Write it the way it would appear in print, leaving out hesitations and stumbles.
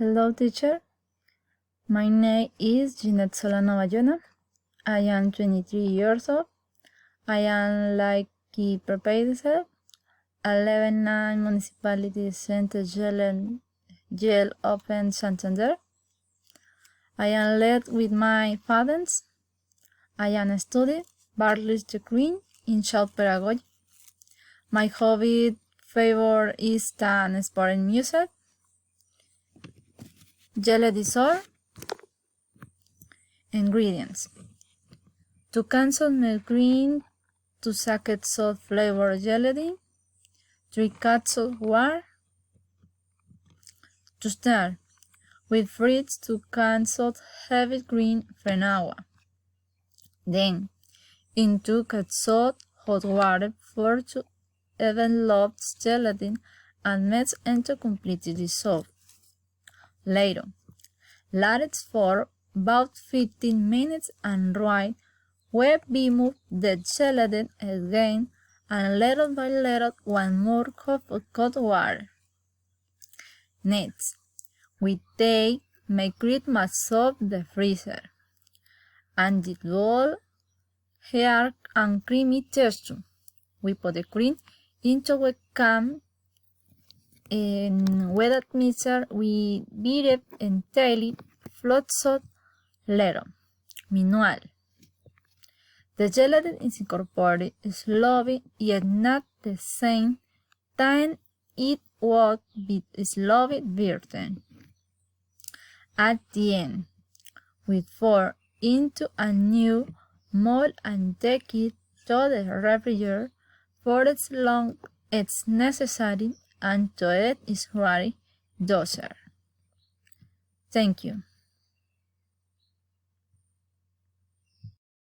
Hello, teacher. My name is Yineth Solano. I am 23 years old. I am Laiki Perpetual, 11 Municipality Center Jail Open Santander. I am led with my parents. I am studying bachelor's degree in child pedagogy. My hobby favor is dance, sport, and music. Jelly dessert. Ingredients: 2 cans of milk cream, 2 sachets of flavored jelly, 3 cups of water. To start, we freeze 2 cans of heavy cream for an hour. Then, in 2 cups of hot water, pour 2 even lumps gelatin and mix until completely dissolved. Later, let it for about 15 minutes and right where we move the gelatin again and little by little 1 more cup of cold water. Next, we take my cream mass of the freezer and it will hard and creamy texture. We put the cream into a can and with that mixer we beat it until it floats out later. Meanwhile, the gelatin is incorporated slowly, yet not the same time it would be slowly beaten. At the end, we pour into a new mold and take it to the refrigerator for as long as necessary until it is ready to serve. Thank you.